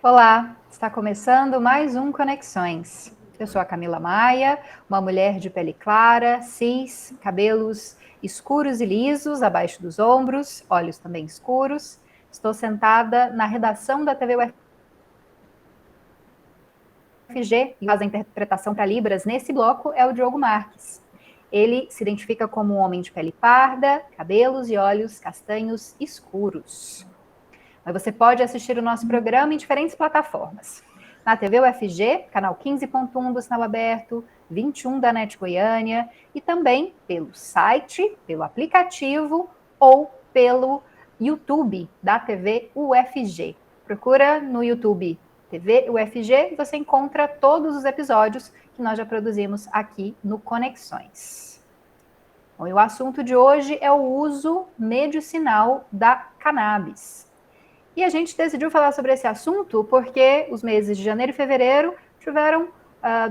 Olá, está começando mais um Conexões. Eu sou a Camila Maia, uma mulher de pele clara, cis, cabelos escuros e lisos abaixo dos ombros, olhos também escuros. Estou sentada na redação da TV UFG e faz a interpretação para Libras nesse bloco é o Diogo Marques. Ele se identifica como um homem de pele parda, cabelos e olhos castanhos escuros. Mas você pode assistir o nosso programa em diferentes plataformas. Na TV UFG, canal 15.1 do Sinal Aberto, 21 da NET Goiânia, e também pelo site, pelo aplicativo ou pelo YouTube da TV UFG. Procura no YouTube TV UFG e você encontra todos os episódios que nós já produzimos aqui no Conexões. Bom, e o assunto de hoje é o uso medicinal da cannabis. E a gente decidiu falar sobre esse assunto porque os meses de janeiro e fevereiro tiveram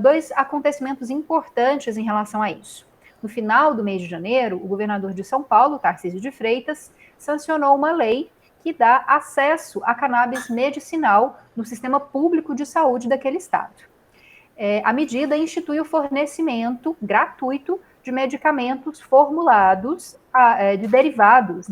dois acontecimentos importantes em relação a isso. No final do mês de janeiro, o governador de São Paulo, Tarcísio de Freitas, sancionou uma lei que dá acesso a cannabis medicinal no sistema público de saúde daquele estado. A medida institui o fornecimento gratuito de medicamentos formulados de derivados,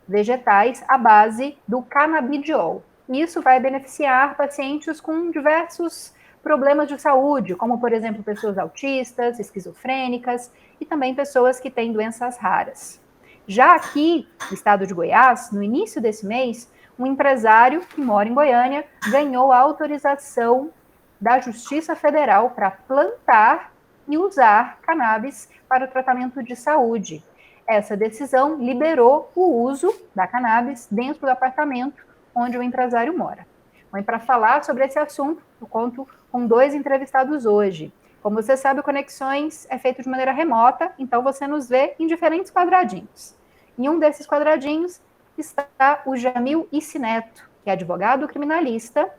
vegetais à base do canabidiol. Isso vai beneficiar pacientes com diversos problemas de saúde, como, por exemplo, pessoas autistas, esquizofrênicas e também pessoas que têm doenças raras. Já aqui, no estado de Goiás, no início desse mês, um empresário que mora em Goiânia ganhou a autorização da Justiça Federal para plantar e usar cannabis para o tratamento de saúde. Essa decisão liberou o uso da cannabis dentro do apartamento onde o empresário mora. Bom, e para falar sobre esse assunto, eu conto com dois entrevistados hoje. Como você sabe, o Conexões é feito de maneira remota, então você nos vê em diferentes quadradinhos. Em um desses quadradinhos está o Jamil Issi Neto, que é advogado criminalista,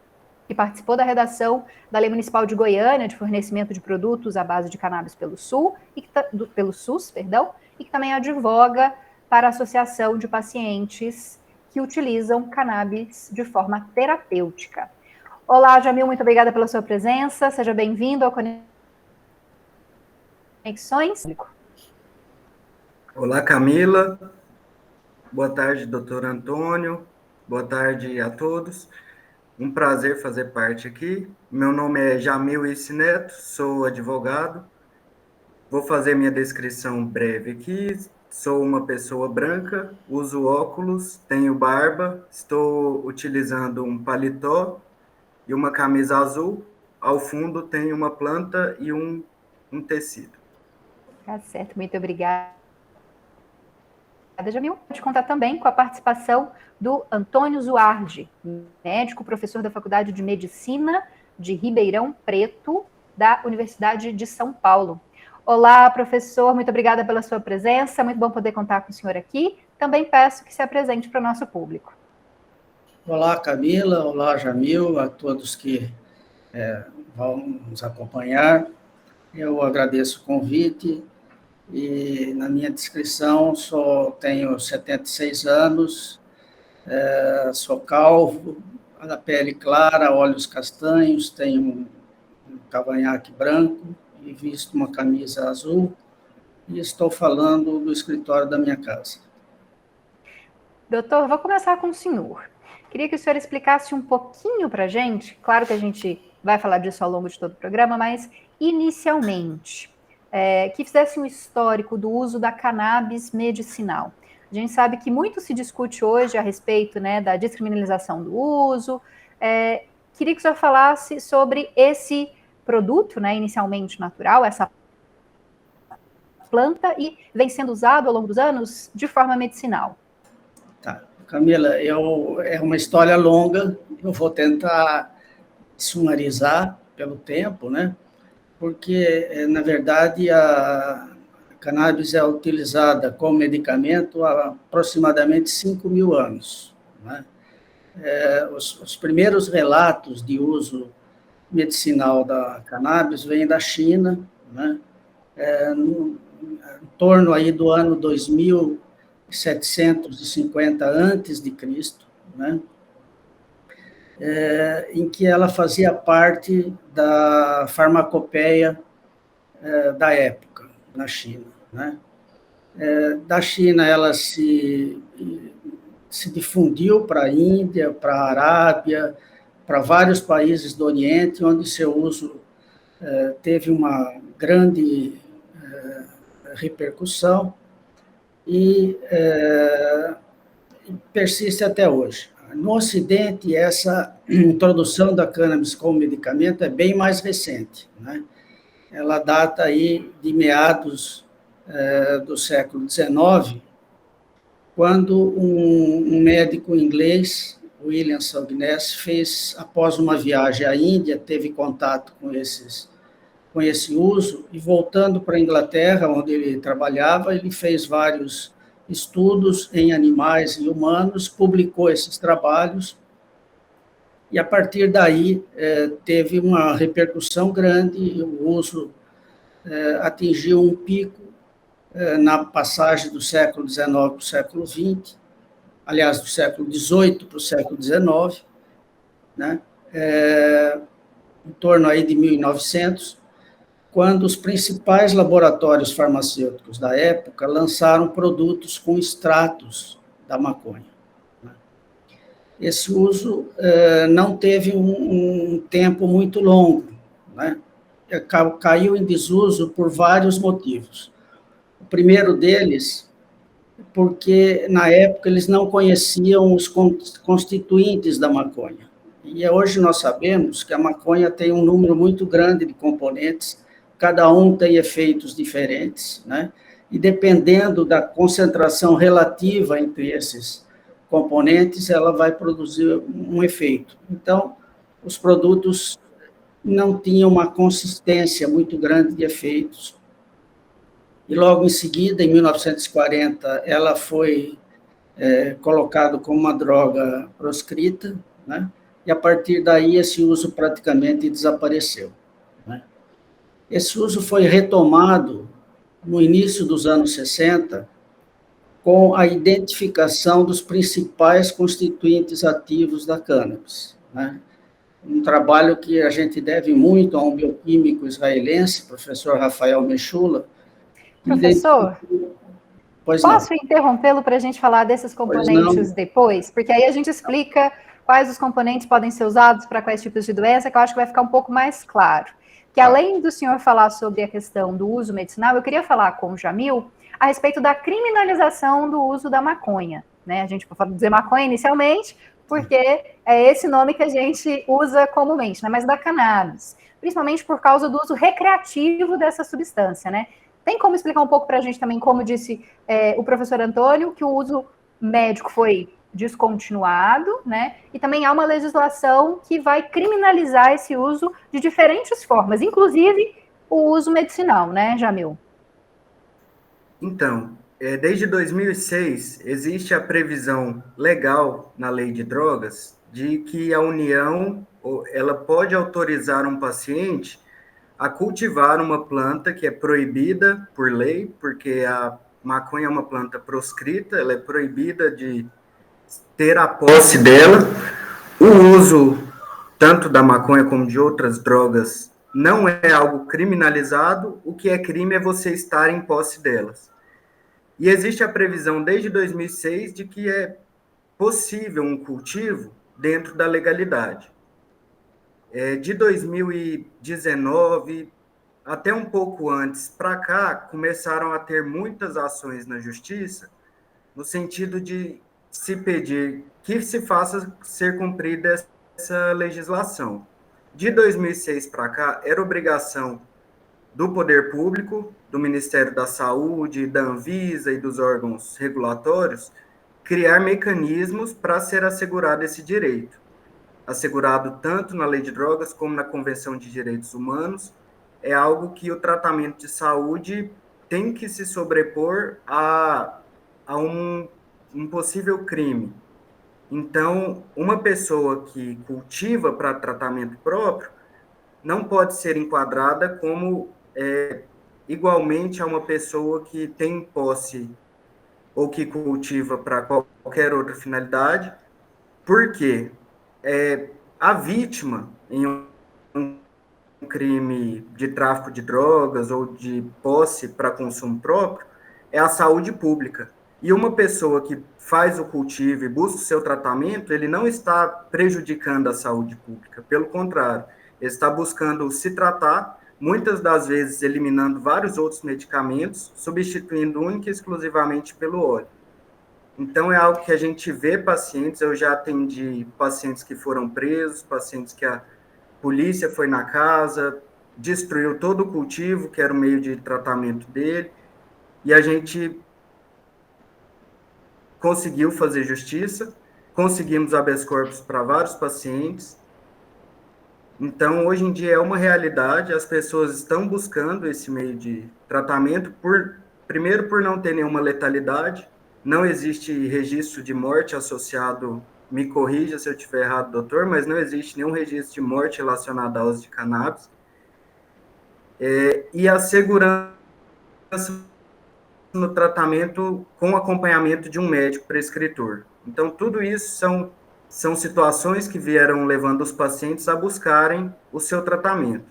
que participou da redação da Lei Municipal de Goiânia de fornecimento de produtos à base de cannabis pelo SUS, e que também advoga para a Associação de Pacientes que utilizam cannabis de forma terapêutica. Olá, Jamil, muito obrigada pela sua presença. Seja bem-vindo ao Conexões. Olá, Camila. Boa tarde, doutor Antônio. Boa tarde a todos. Um prazer fazer parte aqui. Meu nome é Jamil Issi Neto, sou advogado. Vou fazer minha descrição breve aqui. Sou uma pessoa branca, uso óculos, tenho barba, estou utilizando um paletó e uma camisa azul. Ao fundo tem uma planta e um tecido. Tá certo, muito obrigada, Jamil. Pode contar também com a participação do Antônio Zuardi, médico, professor da Faculdade de Medicina de Ribeirão Preto, da Universidade de São Paulo. Olá, professor, muito obrigada pela sua presença, muito bom poder contar com o senhor aqui. Também peço que se apresente para o nosso público. Olá, Camila, olá, Jamil, a todos que vão nos acompanhar. Eu agradeço o convite e na minha descrição tenho 76 anos, sou calvo, da pele clara, olhos castanhos, tenho um cavanhaque branco e visto uma camisa azul e estou falando do escritório da minha casa. Doutor, vou começar com o senhor. Queria que o senhor explicasse um pouquinho para a gente, claro que a gente vai falar disso ao longo de todo o programa, mas inicialmente, que fizesse um histórico do uso da cannabis medicinal. A gente sabe que muito se discute hoje a respeito, da descriminalização do uso. Queria que o senhor falasse sobre esse produto, inicialmente natural, essa planta, e vem sendo usado ao longo dos anos de forma medicinal. Tá. Camila, é uma história longa, eu vou tentar sumarizar pelo tempo, porque, na verdade, a cannabis é utilizada como medicamento há aproximadamente 5.000 anos. Os primeiros relatos de uso medicinal da cannabis vêm da China, em torno aí do ano 2750 a.C., em que ela fazia parte da farmacopeia da época, na China, né? Da China, ela se difundiu para a Índia, para a Arábia, para vários países do Oriente, onde seu uso teve uma grande repercussão e persiste até hoje. No Ocidente, essa introdução da cannabis como medicamento é bem mais recente, né? Ela data aí de meados do século XIX, quando um médico inglês, William Salgness, fez, após uma viagem à Índia, teve contato com esse uso, e voltando para a Inglaterra, onde ele trabalhava, ele fez vários estudos em animais e humanos, publicou esses trabalhos, e a partir daí teve uma repercussão grande, e o uso atingiu um pico na passagem do século XIX para o século XX, aliás, do século XVIII para o século XIX, né? Em torno aí de 1900, quando os principais laboratórios farmacêuticos da época lançaram produtos com extratos da maconha. Esse uso não teve um tempo muito longo, né? Caiu em desuso por vários motivos. O primeiro deles, porque na época eles não conheciam os constituintes da maconha. E hoje nós sabemos que a maconha tem um número muito grande de componentes, cada um tem efeitos diferentes, né? E dependendo da concentração relativa entre esses componentes, ela vai produzir um efeito. Então, os produtos não tinham uma consistência muito grande de efeitos. E logo em seguida, em 1940, ela foi colocada como uma droga proscrita, né? E a partir daí esse uso praticamente desapareceu, né? Esse uso foi retomado no início dos anos 60, com a identificação dos principais constituintes ativos da cannabis, né? Um trabalho que a gente deve muito a um bioquímico israelense, professor Rafael Mechula. Professor, posso interrompê-lo para a gente falar desses componentes depois? Porque aí a gente explica quais os componentes podem ser usados para quais tipos de doença, que eu acho que vai ficar um pouco mais claro. Que além do senhor falar sobre a questão do uso medicinal, eu queria falar com o Jamil a respeito da criminalização do uso da maconha, né? A gente pode dizer maconha inicialmente, porque é esse nome que a gente usa comumente, né? Mas da cannabis, principalmente por causa do uso recreativo dessa substância, né? Tem como explicar um pouco para a gente também, como disse o professor Antônio, que o uso médico foi descontinuado, né? E também há uma legislação que vai criminalizar esse uso de diferentes formas, inclusive o uso medicinal, né, Jamil? Então, desde 2006, existe a previsão legal na lei de drogas de que a União ela pode autorizar um paciente a cultivar uma planta que é proibida por lei, porque a maconha é uma planta proscrita, ela é proibida de ter a posse dela. O uso tanto da maconha como de outras drogas não é algo criminalizado, o que é crime é você estar em posse delas. E existe a previsão desde 2006 de que é possível um cultivo dentro da legalidade. De 2019, até um pouco antes para cá, começaram a ter muitas ações na justiça, no sentido de se pedir que se faça ser cumprida essa legislação. De 2006 para cá, era obrigação do poder público, do Ministério da Saúde, da Anvisa e dos órgãos regulatórios, criar mecanismos para ser assegurado esse direito. Assegurado tanto na Lei de Drogas como na Convenção de Direitos Humanos, é algo que o tratamento de saúde tem que se sobrepor a um possível crime. Então, uma pessoa que cultiva para tratamento próprio não pode ser enquadrada como igualmente a uma pessoa que tem posse ou que cultiva para qualquer outra finalidade. Por quê? a vítima em um crime de tráfico de drogas ou de posse para consumo próprio é a saúde pública. E uma pessoa que faz o cultivo e busca o seu tratamento, ele não está prejudicando a saúde pública, pelo contrário, ele está buscando se tratar, muitas das vezes eliminando vários outros medicamentos, substituindo única e exclusivamente pelo óleo. Então, é algo que a gente vê pacientes, eu já atendi pacientes que foram presos, pacientes que a polícia foi na casa, destruiu todo o cultivo, que era o meio de tratamento dele, e a gente conseguiu fazer justiça, conseguimos habeas corpus para vários pacientes. Então, hoje em dia é uma realidade, as pessoas estão buscando esse meio de tratamento, primeiro por não ter nenhuma letalidade, não existe registro de morte associado, me corrija se eu estiver errado, doutor, mas não existe nenhum registro de morte relacionado ao uso de cannabis. E a segurança no tratamento com acompanhamento de um médico prescritor. Então, tudo isso são situações que vieram levando os pacientes a buscarem o seu tratamento.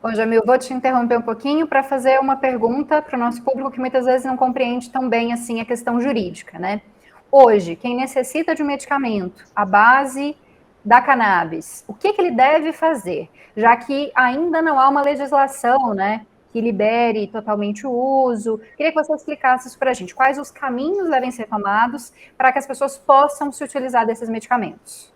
Bom, Jamil, vou te interromper um pouquinho para fazer uma pergunta para o nosso público que muitas vezes não compreende tão bem assim a questão jurídica, né? Hoje, quem necessita de um medicamento à base da cannabis, o que ele deve fazer? Já que ainda não há uma legislação, né, que libere totalmente o uso. Queria que você explicasse isso para a gente. Quais os caminhos devem ser tomados para que as pessoas possam se utilizar desses medicamentos?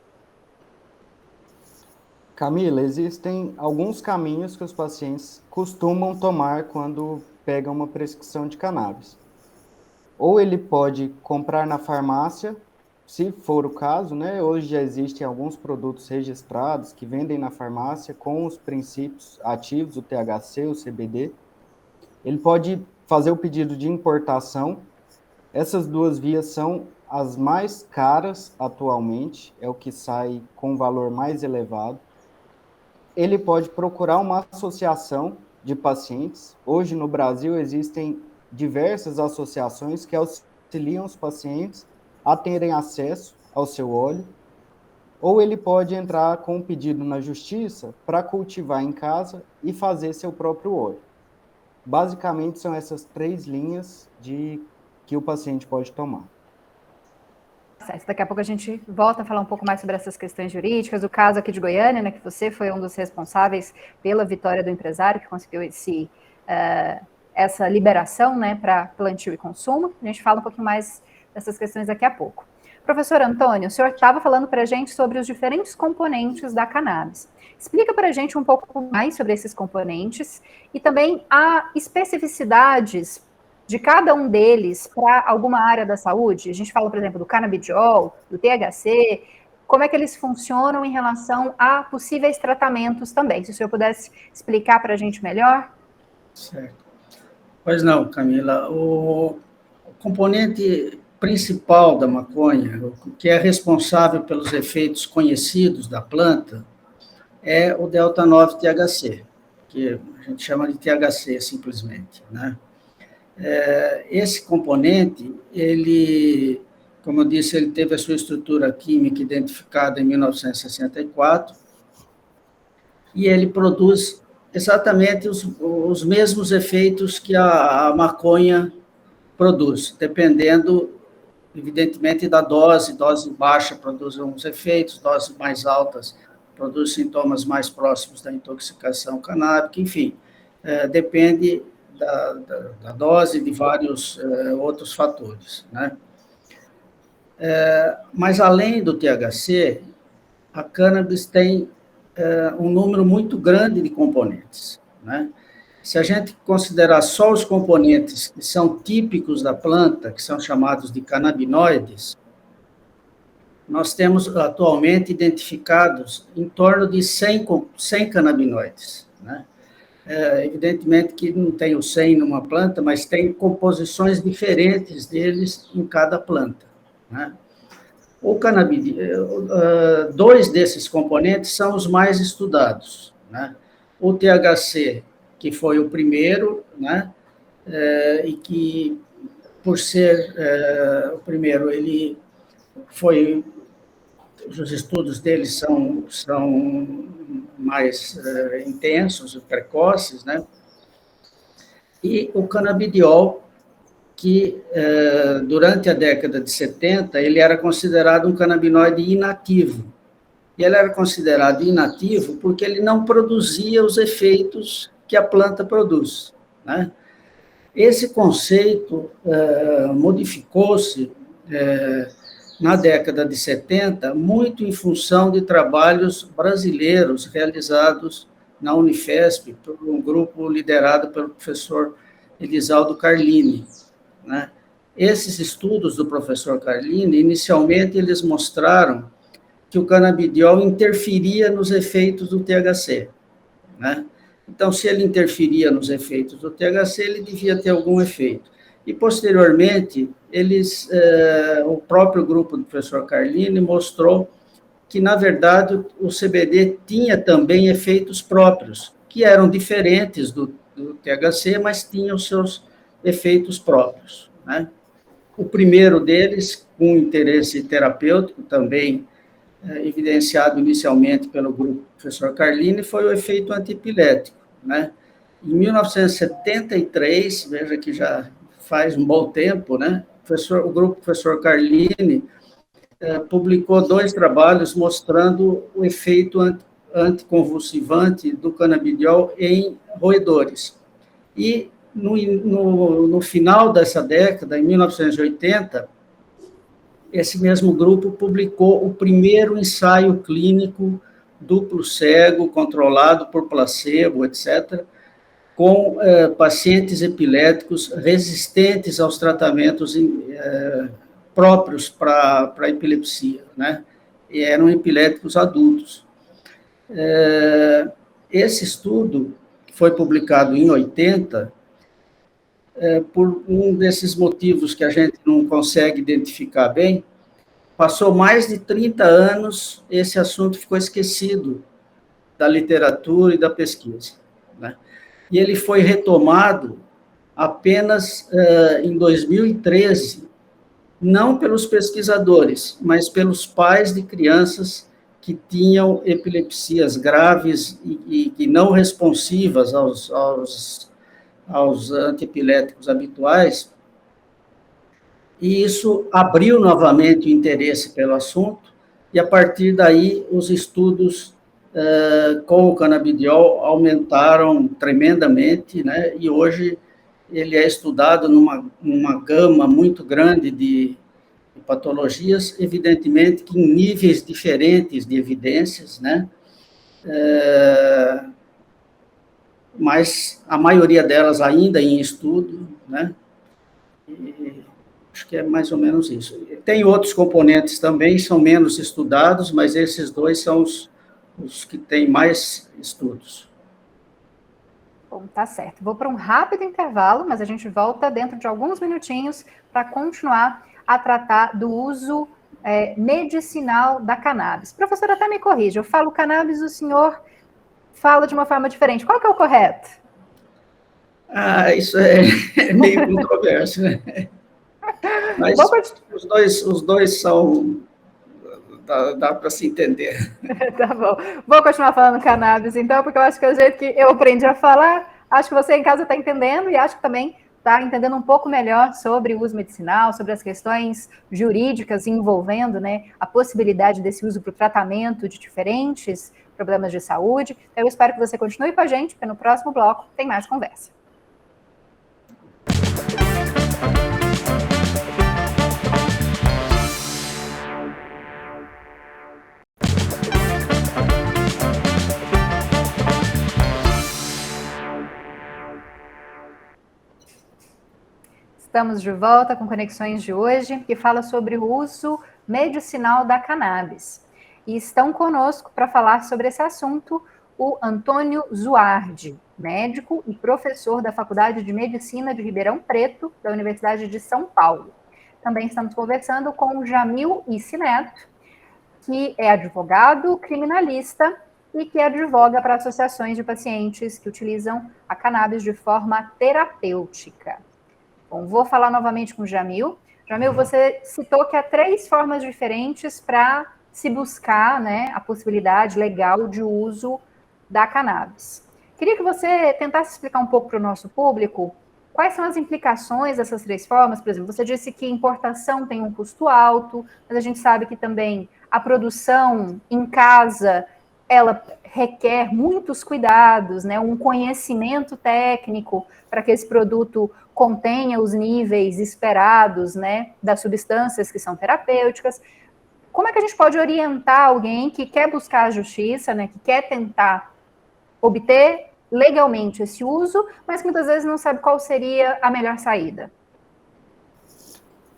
Camila, existem alguns caminhos que os pacientes costumam tomar quando pegam uma prescrição de cannabis. Ou ele pode comprar na farmácia, se for o caso, né? Hoje já existem alguns produtos registrados que vendem na farmácia com os princípios ativos, o THC, o CBD. Ele pode fazer o pedido de importação. Essas duas vias são as mais caras atualmente, é o que sai com valor mais elevado. Ele pode procurar uma associação de pacientes. Hoje no Brasil existem diversas associações que auxiliam os pacientes a terem acesso ao seu óleo, ou ele pode entrar com um pedido na justiça para cultivar em casa e fazer seu próprio óleo. Basicamente são essas 3 linhas que o paciente pode tomar. Daqui a pouco a gente volta a falar um pouco mais sobre essas questões jurídicas, o caso aqui de Goiânia, né, que você foi um dos responsáveis pela vitória do empresário que conseguiu essa liberação, né, para plantio e consumo. A gente fala um pouquinho mais dessas questões daqui a pouco. Professor Antônio, o senhor estava falando para a gente sobre os diferentes componentes da cannabis. Explica para a gente um pouco mais sobre esses componentes e também há especificidades de cada um deles para alguma área da saúde. A gente fala, por exemplo, do canabidiol, do THC, como é que eles funcionam em relação a possíveis tratamentos também. Se o senhor pudesse explicar para a gente melhor. Certo. Pois não, Camila. O componente principal da maconha, o que é responsável pelos efeitos conhecidos da planta, é o delta-9-THC, que a gente chama de THC simplesmente, né? Esse componente, ele, como eu disse, ele teve a sua estrutura química identificada em 1964 e ele produz exatamente os mesmos efeitos que a maconha produz, dependendo, evidentemente, da dose. Dose baixa produz uns efeitos, doses mais altas produz sintomas mais próximos da intoxicação canábica, enfim, depende da dose, de vários outros fatores, né? Mas, além do THC, a cannabis tem um número muito grande de componentes, né? Se a gente considerar só os componentes que são típicos da planta, que são chamados de canabinoides, nós temos atualmente identificados em torno de 100 canabinoides, né? Evidentemente que não tem o 100 numa planta, mas tem composições diferentes deles em cada planta, né? O dois desses componentes são os mais estudados, né? O THC, que foi o primeiro, né? E que, por ser o primeiro, ele foi os estudos dele são mais intensos e precoces, né? E o canabidiol, que durante a década de 70, ele era considerado um canabinoide inativo. E ele era considerado inativo porque ele não produzia os efeitos que a planta produz, né? Esse conceito modificou-se na década de 70, muito em função de trabalhos brasileiros realizados na Unifesp, por um grupo liderado pelo professor Elisaldo Carlini, né? Esses estudos do professor Carlini, inicialmente, eles mostraram que o canabidiol interferia nos efeitos do THC, né? Então, se ele interferia nos efeitos do THC, ele devia ter algum efeito. E, posteriormente, o próprio grupo do professor Carlini mostrou que, na verdade, o CBD tinha também efeitos próprios, que eram diferentes do THC, mas tinham seus efeitos próprios, né? O primeiro deles, com interesse terapêutico, também evidenciado inicialmente pelo grupo do professor Carlini, foi o efeito antiepilético, né? Em 1973, veja que já faz um bom tempo, né? O grupo do professor Carlini publicou 2 trabalhos mostrando o efeito anticonvulsivante do canabidiol em roedores. E no final dessa década, em 1980, esse mesmo grupo publicou o primeiro ensaio clínico duplo cego, controlado por placebo, etc., com pacientes epiléticos resistentes aos tratamentos próprios para a epilepsia, né? E eram epiléticos adultos. Esse estudo, que foi publicado em 80, por um desses motivos que a gente não consegue identificar bem, passou mais de 30 anos, esse assunto ficou esquecido da literatura e da pesquisa, né? E ele foi retomado apenas em 2013, não pelos pesquisadores, mas pelos pais de crianças que tinham epilepsias graves e não responsivas aos antiepiléticos habituais, e isso abriu novamente o interesse pelo assunto, e a partir daí os estudos com o canabidiol aumentaram tremendamente, né? E hoje ele é estudado numa gama muito grande de patologias, evidentemente que em níveis diferentes de evidências, né? Mas a maioria delas ainda em estudo, né? E acho que é mais ou menos isso. Tem outros componentes também, são menos estudados, mas esses 2 são os que têm mais estudos. Bom, tá certo. Vou para um rápido intervalo, mas a gente volta dentro de alguns minutinhos para continuar a tratar do uso medicinal da cannabis. Professora, até me corrija, eu falo cannabis, o senhor fala de uma forma diferente. Qual que é o correto? Isso é meio controverso, né? Mas os dois são... Dá para se entender. Tá bom. Vou continuar falando cannabis, então, porque eu acho que é o jeito que eu aprendi a falar. Acho que você em casa está entendendo e acho que também está entendendo um pouco melhor sobre o uso medicinal, sobre as questões jurídicas envolvendo, né, a possibilidade desse uso para o tratamento de diferentes problemas de saúde. Eu espero que você continue com a gente, porque no próximo bloco tem mais conversa. Estamos de volta com Conexões de hoje, que fala sobre o uso medicinal da cannabis. E estão conosco para falar sobre esse assunto o Antônio Zuardi, médico e professor da Faculdade de Medicina de Ribeirão Preto, da Universidade de São Paulo. Também estamos conversando com o Jamil Isse Neto, que é advogado criminalista e que advoga para associações de pacientes que utilizam a cannabis de forma terapêutica. Bom, vou falar novamente com o Jamil. Jamil, você citou que há 3 formas diferentes para se buscar, né, a possibilidade legal de uso da cannabis. Queria que você tentasse explicar um pouco para o nosso público quais são as implicações dessas três formas. Por exemplo, você disse que importação tem um custo alto, mas a gente sabe que também a produção em casa, ela requer muitos cuidados, né, um conhecimento técnico para que esse produto contenha os níveis esperados, né, das substâncias que são terapêuticas. Como é que a gente pode orientar alguém que quer buscar a justiça, né, que quer tentar obter legalmente esse uso, mas que muitas vezes não sabe qual seria a melhor saída?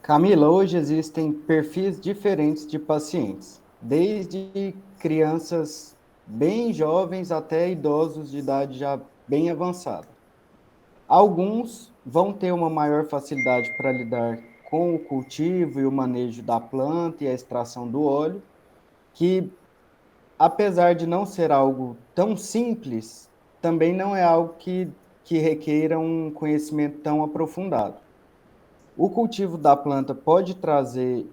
Camila, hoje existem perfis diferentes de pacientes, desde crianças bem jovens até idosos de idade já bem avançada. Alguns vão ter uma maior facilidade para lidar com o cultivo e o manejo da planta e a extração do óleo, que, apesar de não ser algo tão simples, também não é algo que requeira um conhecimento tão aprofundado. O cultivo da planta pode trazer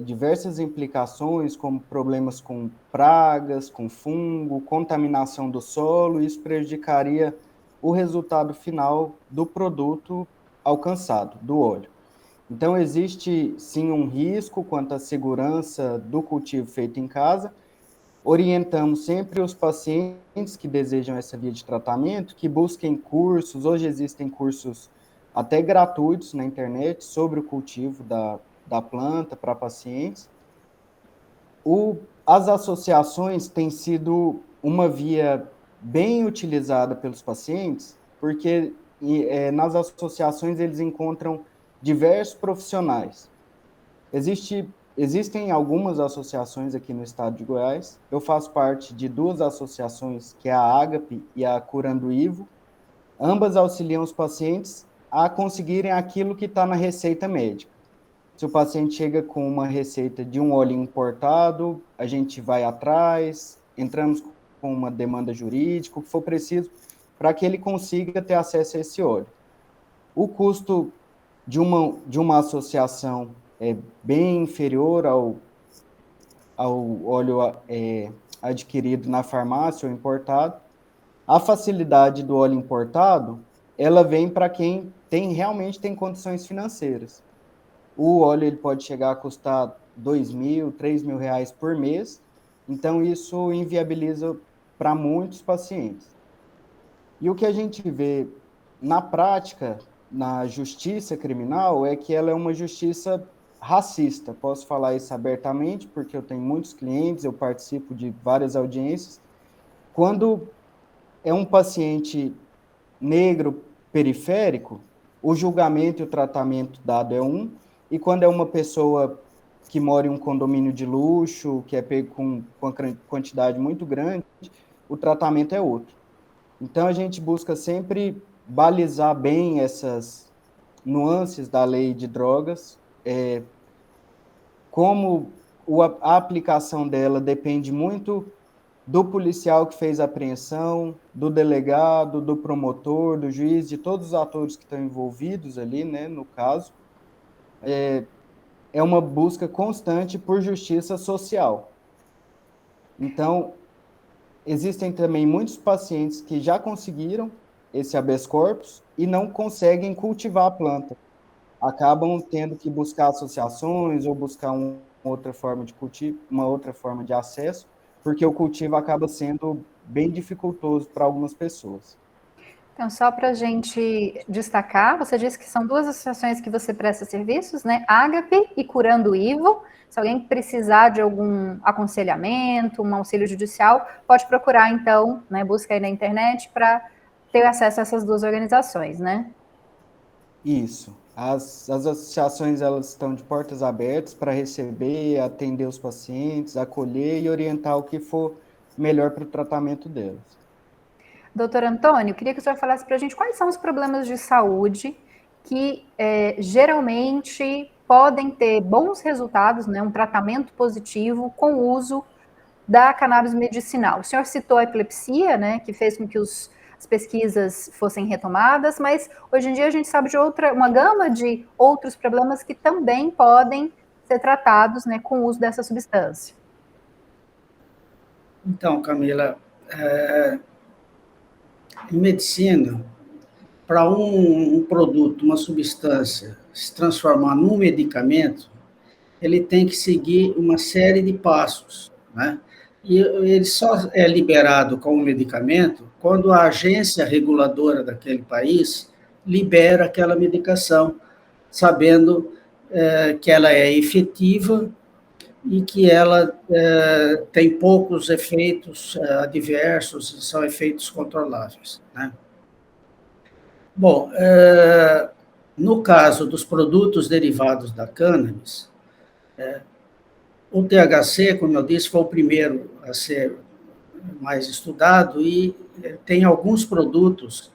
diversas implicações, como problemas com pragas, com fungo, contaminação do solo, e isso prejudicaria o resultado final do produto alcançado, do óleo. Então, existe sim um risco quanto à segurança do cultivo feito em casa. Orientamos sempre os pacientes que desejam essa via de tratamento, que busquem cursos. Hoje existem cursos até gratuitos na internet sobre o cultivo da planta para pacientes. As associações têm sido uma via bem utilizada pelos pacientes, porque nas associações eles encontram diversos profissionais. Existem algumas associações aqui no estado de Goiás. Eu faço parte de duas associações, que é a Ágape e a Curando Ivo. Ambas auxiliam os pacientes a conseguirem aquilo que está na receita médica. Se o paciente chega com uma receita de um óleo importado, a gente vai atrás, entramos com uma demanda jurídica, o que for preciso, para que ele consiga ter acesso a esse óleo. O custo de uma associação é bem inferior ao óleo adquirido na farmácia ou importado. A facilidade do óleo importado, ela vem para quem realmente tem condições financeiras. O óleo ele pode chegar a custar R$2.000, R$3.000 por mês, então isso inviabiliza para muitos pacientes. E o que a gente vê na prática, na justiça criminal, é que ela é uma justiça racista. Posso falar isso abertamente, porque eu tenho muitos clientes, eu participo de várias audiências. Quando é um paciente negro periférico, o julgamento e o tratamento dado é um, e quando é uma pessoa que mora em um condomínio de luxo, que é pego com uma quantidade muito grande, o tratamento é outro. Então, a gente busca sempre balizar bem essas nuances da lei de drogas, como a aplicação dela depende muito do policial que fez a apreensão, do delegado, do promotor, do juiz, de todos os atores que estão envolvidos ali, né, no caso. É uma busca constante por justiça social. Então, existem também muitos pacientes que já conseguiram esse habeas corpus e não conseguem cultivar a planta. Acabam tendo que buscar associações ou buscar uma outra forma de cultivo, uma outra forma de acesso, porque o cultivo acaba sendo bem dificultoso para algumas pessoas. Então, só para a gente destacar, você disse que são duas associações que você presta serviços, né? Ágape e Curando Ivo. Se alguém precisar de algum aconselhamento, um auxílio judicial, pode procurar, então, né? Busca aí na internet para ter acesso a essas duas organizações, né? Isso. As associações elas estão de portas abertas para receber, atender os pacientes, acolher e orientar o que for melhor para o tratamento deles. Doutor Antônio, queria que o senhor falasse para a gente quais são os problemas de saúde que geralmente podem ter bons resultados, né, um tratamento positivo com o uso da cannabis medicinal. O senhor citou a epilepsia, né, que fez com que as pesquisas fossem retomadas, mas hoje em dia a gente sabe de uma gama de outros problemas que também podem ser tratados, né, com o uso dessa substância. Então, Camila, em medicina, para um produto, uma substância, se transformar num medicamento, ele tem que seguir uma série de passos, né? E ele só é liberado como medicamento quando a agência reguladora daquele país libera aquela medicação, sabendo que ela é efetiva e que ela tem poucos efeitos adversos e são efeitos controláveis, né? Bom, no caso dos produtos derivados da cannabis, o THC, como eu disse, foi o primeiro a ser mais estudado e tem alguns produtos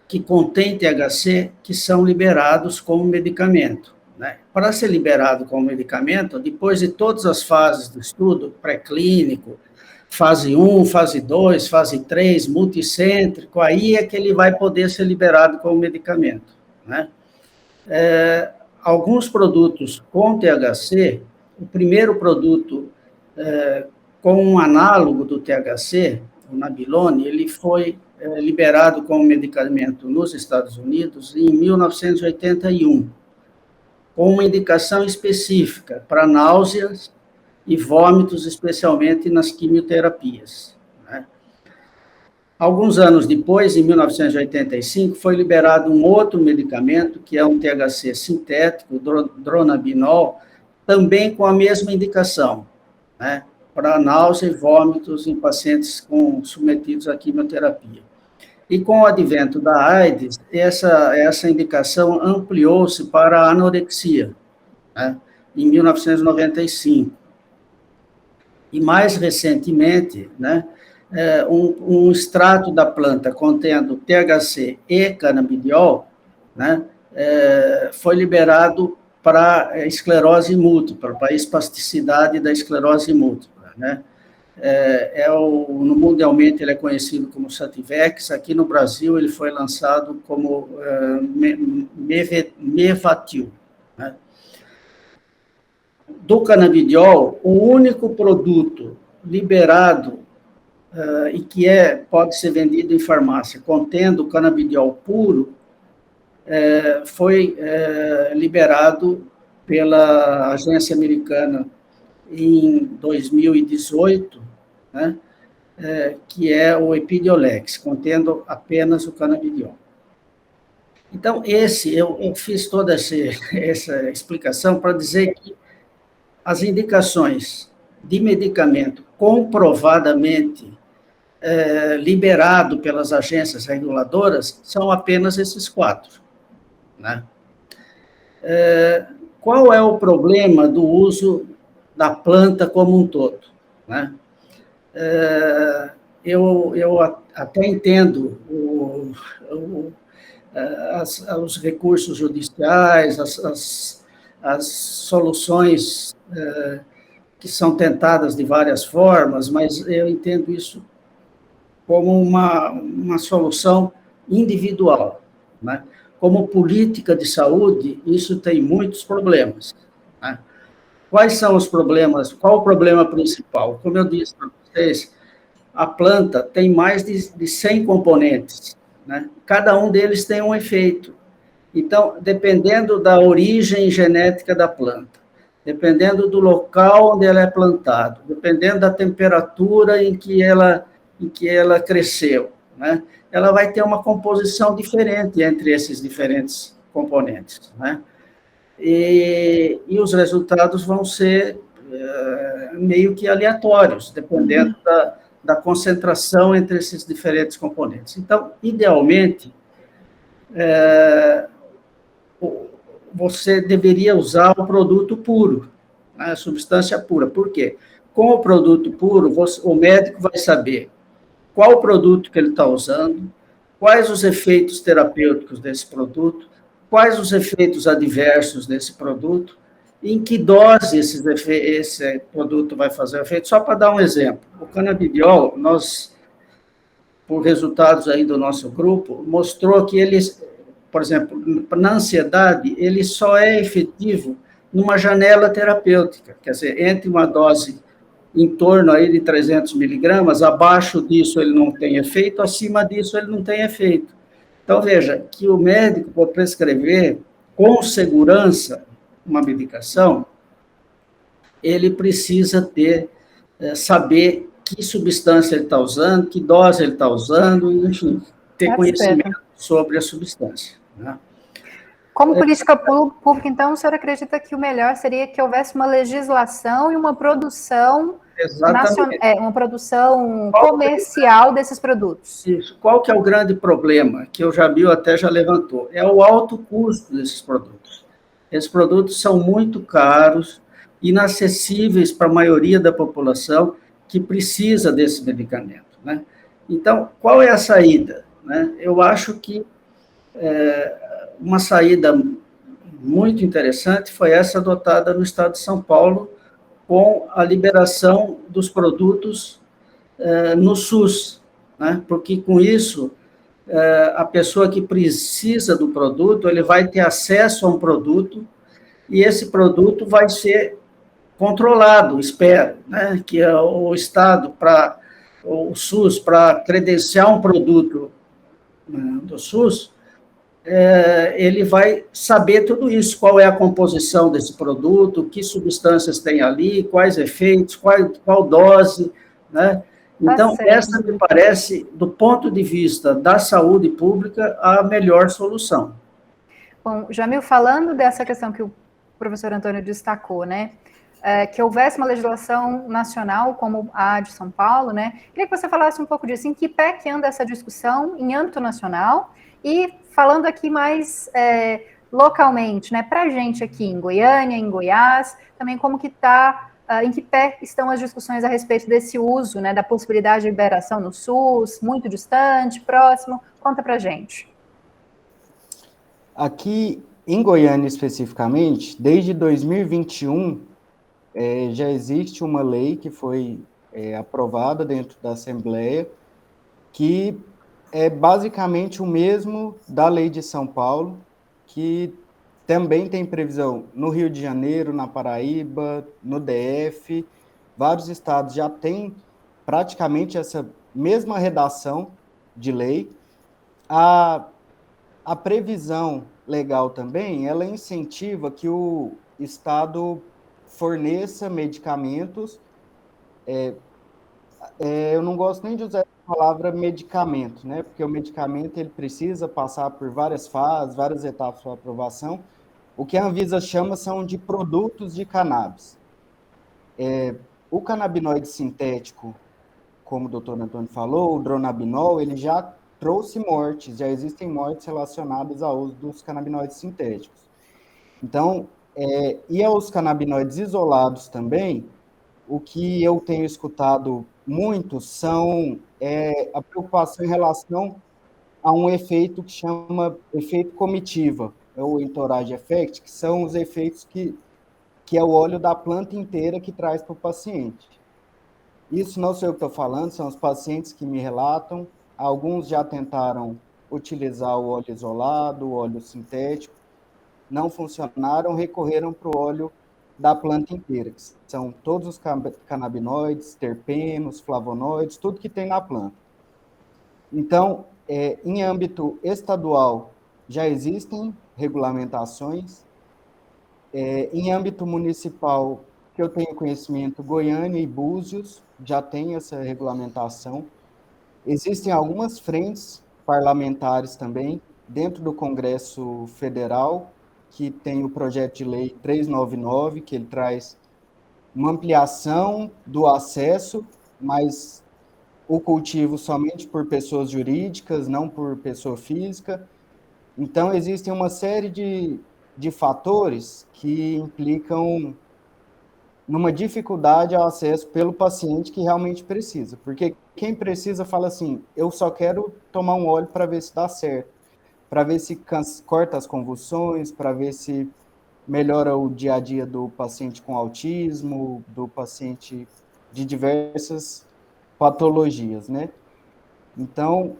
que contêm THC que são liberados como medicamento, né? Para ser liberado como medicamento, depois de todas as fases do estudo, pré-clínico, fase 1, fase 2, fase 3, multicêntrico, aí é que ele vai poder ser liberado como medicamento, né? Alguns produtos com THC, o primeiro produto com um análogo do THC, o Nabilone, ele foi liberado como medicamento nos Estados Unidos em 1981, com uma indicação específica para náuseas e vômitos, especialmente nas quimioterapias, né? Alguns anos depois, em 1985, foi liberado um outro medicamento, que é um THC sintético, Dronabinol, também com a mesma indicação, né, para náusea e vômitos em pacientes submetidos à quimioterapia. E com o advento da AIDS, essa indicação ampliou-se para a anorexia, né, em 1995. E mais recentemente, né, um extrato da planta contendo THC e canabidiol, né, foi liberado para esclerose múltipla, para a espasticidade da esclerose múltipla, né? Mundialmente ele é conhecido como Sativex, aqui no Brasil ele foi lançado como Mevatil, né? Do canabidiol, o único produto liberado e que pode ser vendido em farmácia, contendo canabidiol puro, foi liberado pela agência americana em 2018, né, que é o Epidiolex, contendo apenas o canabidiol. Então, eu fiz toda essa explicação para dizer que as indicações de medicamento comprovadamente liberado pelas agências reguladoras são apenas esses 4, né? Qual é o problema do uso da planta como um todo, né? Eu até entendo os recursos judiciais, as soluções que são tentadas de várias formas, mas eu entendo isso como uma solução individual, né? Como política de saúde, isso tem muitos problemas, né? Quais são os problemas? Qual o problema principal? Como eu disse para vocês, a planta tem mais de 100 componentes, né? Cada um deles tem um efeito. Então, dependendo da origem genética da planta, dependendo do local onde ela é plantada, dependendo da temperatura em que ela cresceu, né, ela vai ter uma composição diferente entre esses diferentes componentes, né? E os resultados vão ser meio que aleatórios, dependendo da concentração entre esses diferentes componentes. Então, idealmente, você deveria usar o produto puro, né, a substância pura. Por quê? Com o produto puro, o médico vai saber qual o produto que ele está usando, quais os efeitos terapêuticos desse produto, quais os efeitos adversos desse produto, em que dose esse produto vai fazer efeito. Só para dar um exemplo, o canabidiol, por resultados aí do nosso grupo, mostrou que eles, por exemplo, na ansiedade, ele só é efetivo numa janela terapêutica, quer dizer, entre uma dose em torno aí de 300 miligramas, abaixo disso ele não tem efeito, acima disso ele não tem efeito. Então, veja, que o médico, para prescrever com segurança uma medicação, ele precisa saber que substância ele está usando, que dose ele está usando, enfim, ter conhecimento sobre a substância. Né? Como política pública, então, o senhor acredita que o melhor seria que houvesse uma legislação e uma produção uma produção comercial desses produtos? Isso. Qual que é o grande problema, que o Jamil até já levantou? É o alto custo desses produtos. Esses produtos são muito caros, inacessíveis para a maioria da população que precisa desse medicamento. Né? Então, qual é a saída? Né? Eu acho que uma saída muito interessante foi essa adotada no estado de São Paulo, com a liberação dos produtos no SUS, né? Porque com isso a pessoa que precisa do produto, ele vai ter acesso a um produto e esse produto vai ser controlado, espero, né? Que o Estado, o SUS, para credenciar um produto do SUS, ele vai saber tudo isso, qual é a composição desse produto, que substâncias tem ali, quais efeitos, qual dose, né? Então, essa me parece, do ponto de vista da saúde pública, a melhor solução. Bom, Jamil, falando dessa questão que o professor Antônio destacou, né, que houvesse uma legislação nacional como a de São Paulo, né, queria que você falasse um pouco disso, em que pé que anda essa discussão em âmbito nacional e falando aqui mais localmente, né, para a gente aqui em Goiânia, em Goiás, também como que está, em que pé estão as discussões a respeito desse uso, né, da possibilidade de liberação no SUS, muito distante, próximo, conta para a gente. Aqui em Goiânia especificamente, desde 2021, já existe uma lei que foi aprovada dentro da Assembleia, que é basicamente o mesmo da lei de São Paulo, que também tem previsão no Rio de Janeiro, na Paraíba, no DF, vários estados já têm praticamente essa mesma redação de lei. A previsão legal também, ela incentiva que o Estado forneça medicamentos. Eu não gosto nem de usar a palavra medicamento, né? Porque o medicamento ele precisa passar por várias fases, várias etapas para aprovação. O que a Anvisa chama são de produtos de cannabis. O canabinoide sintético, como o doutor Antônio falou, o dronabinol, ele já trouxe mortes, já existem mortes relacionadas ao uso dos canabinoides sintéticos. Então, e aos canabinoides isolados também, o que eu tenho escutado muito são a preocupação em relação a um efeito que chama efeito comitiva, ou entourage effect, que são os efeitos que é o óleo da planta inteira que traz para o paciente. Isso não sou eu que estou falando, são os pacientes que me relatam. Alguns já tentaram utilizar o óleo isolado, o óleo sintético, não funcionaram, recorreram para o óleo da planta inteira, que são todos os canabinoides, terpenos, flavonoides, tudo que tem na planta. Então, em âmbito estadual, já existem regulamentações. Em âmbito municipal, que eu tenho conhecimento, Goiânia e Búzios já tem essa regulamentação. Existem algumas frentes parlamentares também, dentro do Congresso Federal, que tem o projeto de lei 399, que ele traz uma ampliação do acesso, mas o cultivo somente por pessoas jurídicas, não por pessoa física. Então, existem uma série de fatores que implicam numa dificuldade ao acesso pelo paciente que realmente precisa. Porque quem precisa fala assim, eu só quero tomar um óleo para ver se dá certo, para ver se corta as convulsões, para ver se melhora o dia a dia do paciente com autismo, do paciente de diversas patologias, né? Então,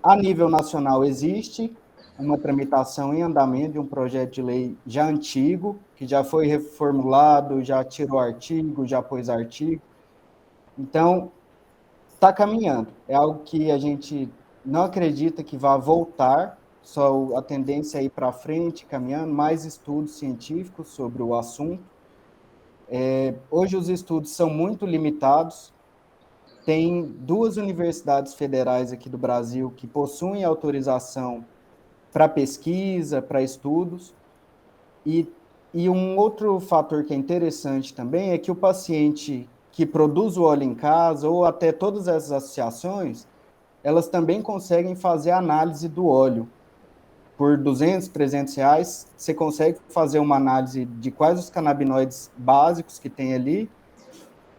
a nível nacional existe uma tramitação em andamento de um projeto de lei já antigo, que já foi reformulado, já tirou artigo, já pôs artigo. Então, está caminhando. É algo que a gente não acredita que vá voltar, só a tendência é ir para frente, caminhando, mais estudos científicos sobre o assunto. Hoje os estudos são muito limitados. Tem 2 universidades federais aqui do Brasil que possuem autorização para pesquisa, para estudos. E um outro fator que é interessante também é que o paciente que produz o óleo em casa, ou até todas essas associações, elas também conseguem fazer análise do óleo. Por 200, 300 reais, você consegue fazer uma análise de quais os canabinoides básicos que tem ali,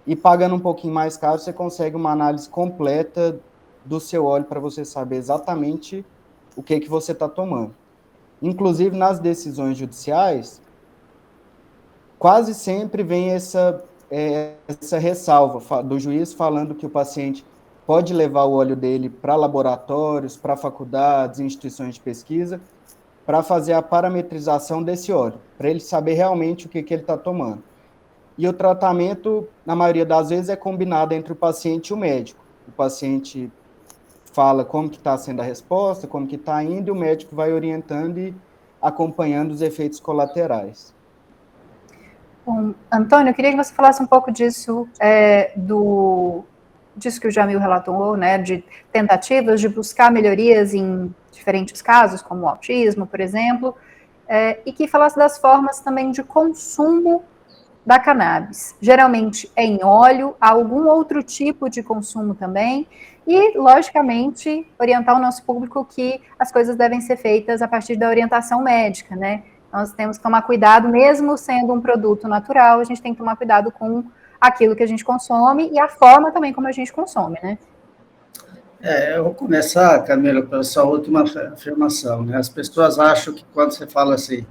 e pagando um pouquinho mais caro, você consegue uma análise completa do seu óleo para você saber exatamente o que você está tomando. Inclusive, nas decisões judiciais, quase sempre vem essa ressalva do juiz falando que o paciente pode levar o óleo dele para laboratórios, para faculdades, instituições de pesquisa, para fazer a parametrização desse óleo, para ele saber realmente o que ele está tomando. E o tratamento, na maioria das vezes, é combinado entre o paciente e o médico. O paciente fala como que está sendo a resposta, como que está indo, e o médico vai orientando e acompanhando os efeitos colaterais. Bom, Antônio, eu queria que você falasse um pouco disso, disso que o Jamil relatou, né, de tentativas de buscar melhorias em diferentes casos, como o autismo, por exemplo, e que falasse das formas também de consumo da cannabis. Geralmente é em óleo, há algum outro tipo de consumo também, e, logicamente, orientar o nosso público que as coisas devem ser feitas a partir da orientação médica, né? Nós temos que tomar cuidado, mesmo sendo um produto natural, a gente tem que tomar cuidado com aquilo que a gente consome e a forma também como a gente consome, né? Eu vou começar, Camila, pela sua última afirmação, né? As pessoas acham que quando você fala assim,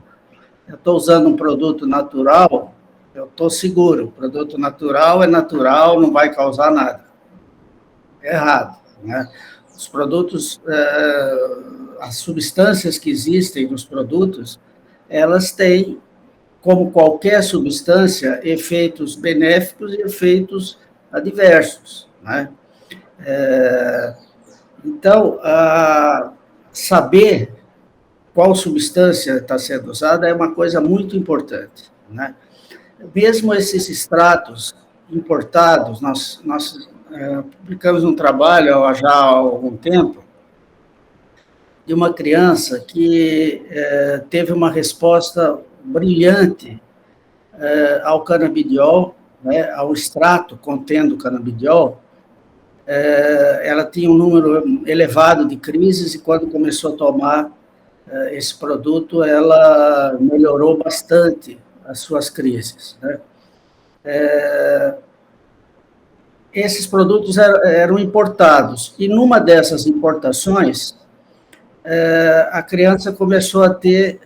eu estou usando um produto natural, eu estou seguro, o produto natural é natural, não vai causar nada. É errado, né? Os produtos, as substâncias que existem nos produtos, elas têm, como qualquer substância, efeitos benéficos e efeitos adversos, né? Então, saber qual substância está sendo usada é uma coisa muito importante, né? Mesmo esses extratos importados, nós publicamos um trabalho já há algum tempo de uma criança que teve uma resposta brilhante ao canabidiol, né, ao extrato contendo canabidiol. Ela tinha um número elevado de crises e quando começou a tomar esse produto, ela melhorou bastante as suas crises, né? Esses produtos eram importados, e numa dessas importações, a criança começou a ter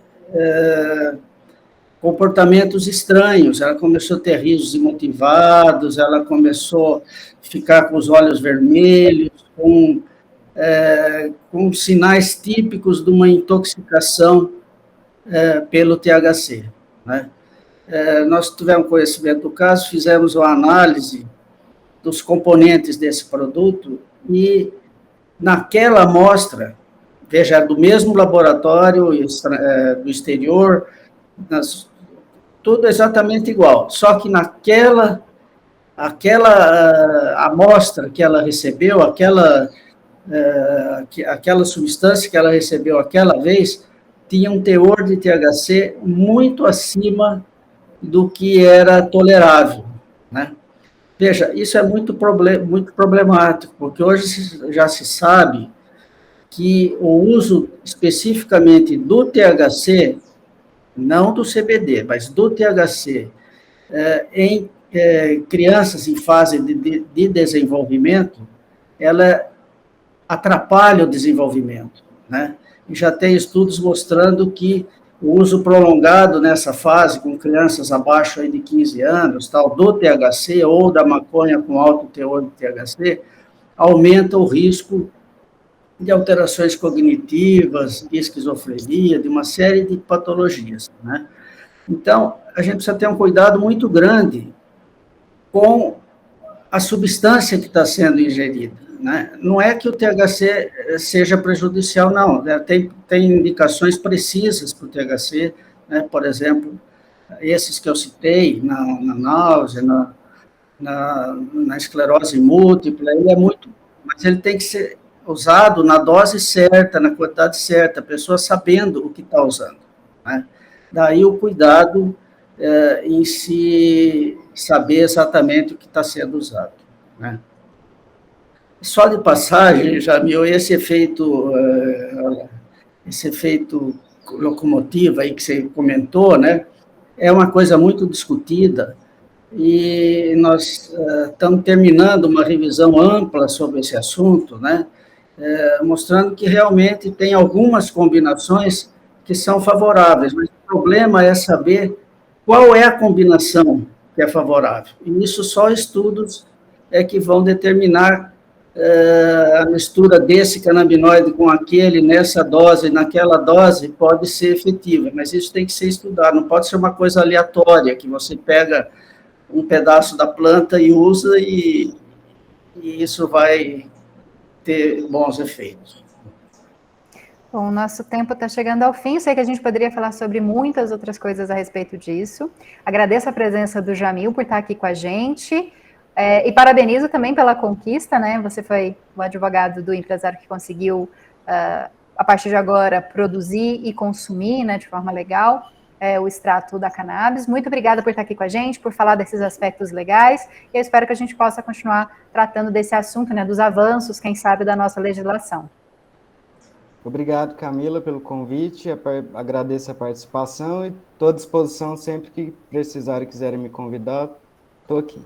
comportamentos estranhos, ela começou a ter risos imotivados, ela começou a ficar com os olhos vermelhos, com sinais típicos de uma intoxicação pelo THC, né? Nós tivemos conhecimento do caso, fizemos uma análise dos componentes desse produto e naquela amostra, veja, do mesmo laboratório do exterior, tudo exatamente igual, só que aquela amostra que ela recebeu, aquela substância que ela recebeu aquela vez, tinha um teor de THC muito acima do que era tolerável, né? Veja, isso é muito problemático, porque hoje já se sabe que o uso especificamente do THC, não do CBD, mas do THC, em crianças em fase de desenvolvimento, ela atrapalha o desenvolvimento, né? E já tem estudos mostrando que o uso prolongado nessa fase, com crianças abaixo aí de 15 anos, tal, do THC ou da maconha com alto teor de THC, aumenta o risco de alterações cognitivas, de esquizofrenia, de uma série de patologias, né? Então, a gente precisa ter um cuidado muito grande com a substância que está sendo ingerida, né? Não é que o THC seja prejudicial, não. Tem indicações precisas para o THC, né? Por exemplo, esses que eu citei, na náusea, na esclerose múltipla, ele é muito, mas ele tem que ser usado na dose certa, na quantidade certa, a pessoa sabendo o que está usando, né? Daí o cuidado em se saber exatamente o que está sendo usado, né? Só de passagem, Jamil, esse efeito locomotivo aí que você comentou, né, é uma coisa muito discutida, e nós estamos terminando uma revisão ampla sobre esse assunto, né, mostrando que realmente tem algumas combinações que são favoráveis, mas o problema é saber qual é a combinação que é favorável. E isso só estudos que vão determinar a mistura desse canabinoide com aquele, nessa dose, naquela dose, pode ser efetiva, mas isso tem que ser estudado, não pode ser uma coisa aleatória, que você pega um pedaço da planta e usa e isso vai ter bons efeitos. Bom, o nosso tempo está chegando ao fim. Sei que a gente poderia falar sobre muitas outras coisas a respeito disso. Agradeço a presença do Jamil por estar aqui com a gente. E parabenizo também pela conquista, né? Você foi o advogado do empresário que conseguiu, a partir de agora, produzir e consumir, né, de forma legal, o extrato da cannabis. Muito obrigada por estar aqui com a gente, por falar desses aspectos legais. E eu espero que a gente possa continuar tratando desse assunto, né, dos avanços, quem sabe, da nossa legislação. Obrigado, Camila, pelo convite, agradeço a participação e estou à disposição sempre que precisarem e quiserem me convidar, estou aqui.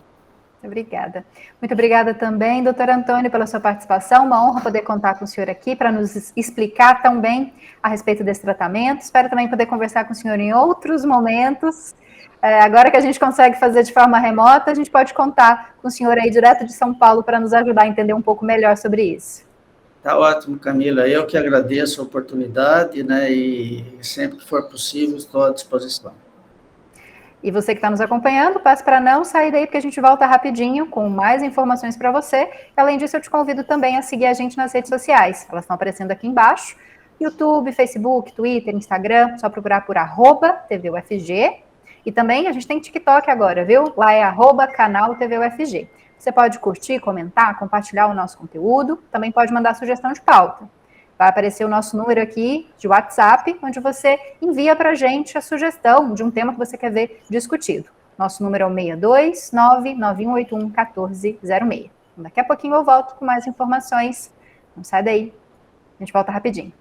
Obrigada. Muito obrigada também, doutor Antônio, pela sua participação. Uma honra poder contar com o senhor aqui para nos explicar tão bem a respeito desse tratamento. Espero também poder conversar com o senhor em outros momentos. Agora que a gente consegue fazer de forma remota, a gente pode contar com o senhor aí direto de São Paulo para nos ajudar a entender um pouco melhor sobre isso. Tá ótimo, Camila. Eu que agradeço a oportunidade, né? E sempre que for possível, estou à disposição. E você que está nos acompanhando, passe para não sair daí, porque a gente volta rapidinho com mais informações para você. Além disso, eu te convido também a seguir a gente nas redes sociais. Elas estão aparecendo aqui embaixo. YouTube, Facebook, Twitter, Instagram, só procurar por @TVUFG. E também a gente tem TikTok agora, viu? Lá é @canal TVUFG. Você pode curtir, comentar, compartilhar o nosso conteúdo. Também pode mandar sugestão de pauta. Vai aparecer o nosso número aqui de WhatsApp, onde você envia para a gente a sugestão de um tema que você quer ver discutido. Nosso número é o 62991811406. Daqui a pouquinho eu volto com mais informações. Não sai daí. A gente volta rapidinho.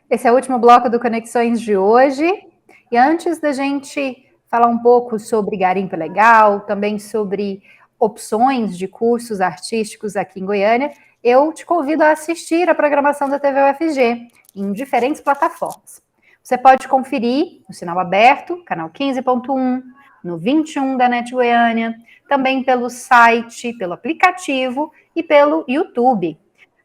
Esse é o último bloco do Conexões de hoje. E antes da gente falar um pouco sobre garimpo legal, também sobre opções de cursos artísticos aqui em Goiânia, eu te convido a assistir a programação da TV UFG em diferentes plataformas. Você pode conferir no sinal aberto, canal 15.1, no 21 da NET Goiânia, também pelo site, pelo aplicativo e pelo YouTube.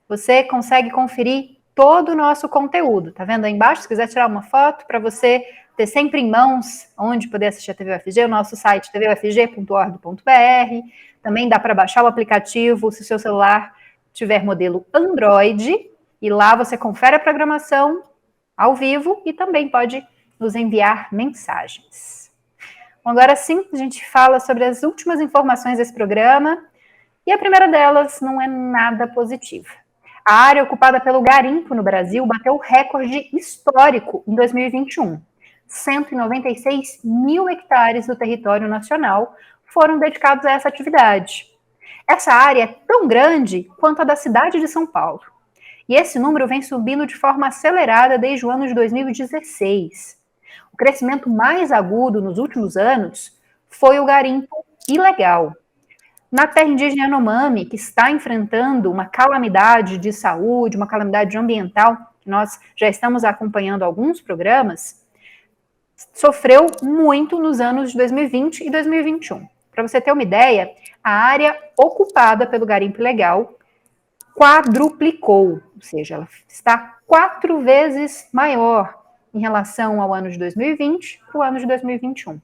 Você consegue conferir todo o nosso conteúdo. Tá vendo aí embaixo? Se quiser tirar uma foto para você ter sempre em mãos onde poder assistir a TV UFG, o nosso site tvufg.org.br. Também dá para baixar o aplicativo se o seu celular tiver modelo Android, e lá você confere a programação ao vivo e também pode nos enviar mensagens. Bom, agora sim, a gente fala sobre as últimas informações desse programa, e a primeira delas não é nada positiva. A área ocupada pelo garimpo no Brasil bateu recorde histórico em 2021. 196 mil hectares do território nacional foram dedicados a essa atividade. Essa área é tão grande quanto a da cidade de São Paulo. E esse número vem subindo de forma acelerada desde o ano de 2016. O crescimento mais agudo nos últimos anos foi o garimpo ilegal. na terra indígena Yanomami, que está enfrentando uma calamidade de saúde, uma calamidade ambiental, que nós já estamos acompanhando alguns programas, sofreu muito nos anos de 2020 e 2021. Para você ter uma ideia, a área ocupada pelo garimpo ilegal quadruplicou, ou seja, ela está 4 vezes maior em relação ao ano de 2020 para o ano de 2021.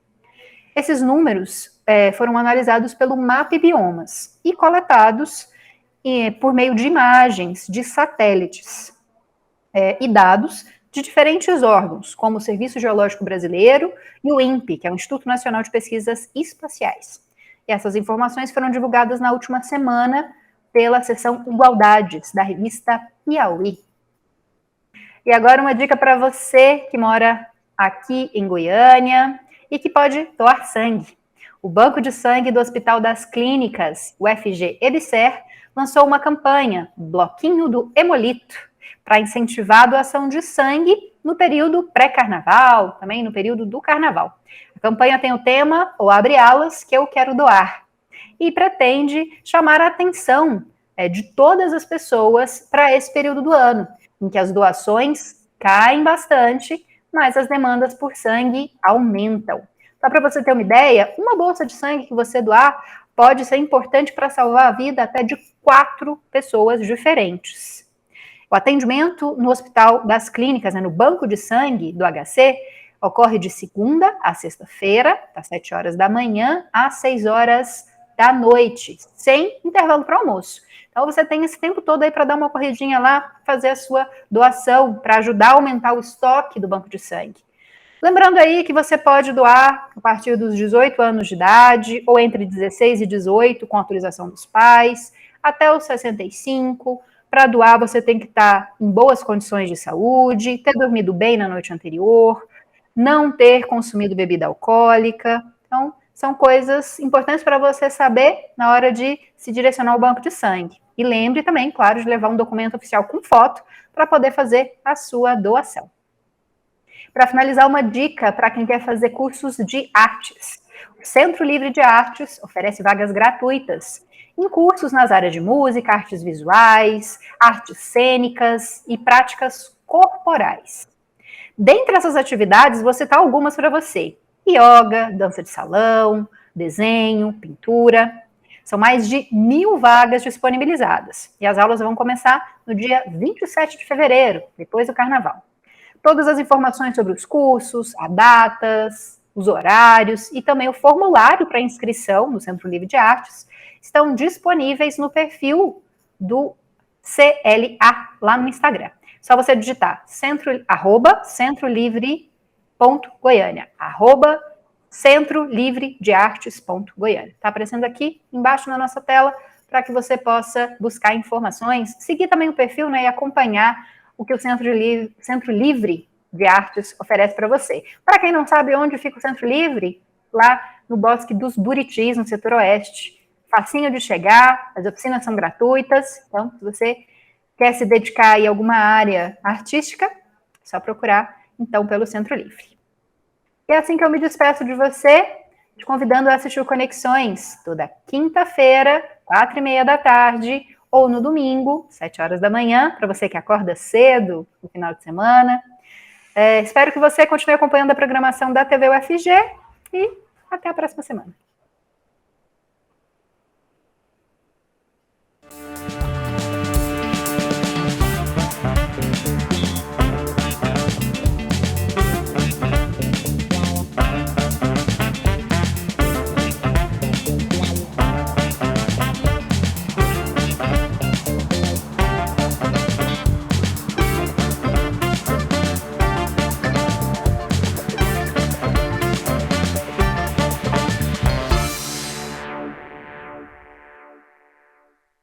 Esses números foram analisados pelo MAP Biomas e coletados por meio de imagens de satélites e dados de diferentes órgãos, como o Serviço Geológico Brasileiro e o INPE, que é o Instituto Nacional de Pesquisas Espaciais. E essas informações foram divulgadas na última semana pela seção Igualdades, da revista Piauí. E agora uma dica para você que mora aqui em Goiânia e que pode doar sangue. O Banco de Sangue do Hospital das Clínicas, o FG-EBSER, lançou uma campanha, Bloquinho do Hemolito, para incentivar a doação de sangue no período pré-carnaval, também no período do carnaval. A campanha tem o tema, ou abre alas, que eu quero doar, e pretende chamar a atenção de todas as pessoas para esse período do ano, em que as doações caem bastante, mas as demandas por sangue aumentam. Só para você ter uma ideia, uma bolsa de sangue que você doar pode ser importante para salvar a vida até de 4 pessoas diferentes. O atendimento no Hospital das Clínicas, no Banco de Sangue do HC, ocorre de segunda a sexta-feira, das 7 horas da manhã às 6 horas da noite, sem intervalo para almoço. Então você tem esse tempo todo aí para dar uma corridinha lá, fazer a sua doação, para ajudar a aumentar o estoque do banco de sangue. Lembrando aí que você pode doar a partir dos 18 anos de idade, ou entre 16 e 18, com autorização dos pais, até os 65. Para doar, você tem que estar em boas condições de saúde, ter dormido bem na noite anterior, não ter consumido bebida alcoólica. Então, são coisas importantes para você saber na hora de se direcionar ao banco de sangue. E lembre também, claro, de levar um documento oficial com foto para poder fazer a sua doação. Para finalizar, uma dica para quem quer fazer cursos de artes. O Centro Livre de Artes oferece vagas gratuitas em cursos nas áreas de música, artes visuais, artes cênicas e práticas corporais. Dentre essas atividades, vou citar algumas para você. Yoga, dança de salão, desenho, pintura. São mais de 1.000 vagas disponibilizadas. E as aulas vão começar no dia 27 de fevereiro, depois do carnaval. Todas as informações sobre os cursos, as datas, os horários e também o formulário para inscrição no Centro Livre de Artes estão disponíveis no perfil do CLA, lá no Instagram. Só você digitar centrolivre.goiânia, centrolivredeartes.goiânia. Está aparecendo aqui embaixo na nossa tela para que você possa buscar informações, seguir também o perfil, né, e acompanhar o que o Centro Livre de Artes oferece para você. Para quem não sabe onde fica o Centro Livre, lá no Bosque dos Buritis, no setor oeste. Facinho de chegar, as oficinas são gratuitas, então se você quer se dedicar aí a alguma área artística, é só procurar, então, pelo Centro Livre. E é assim que eu me despeço de você, te convidando a assistir o Conexões, toda quinta-feira, 4h30 da tarde, ou no domingo, 7 horas da manhã, para você que acorda cedo no final de semana. Espero que você continue acompanhando a programação da TV UFG e até a próxima semana.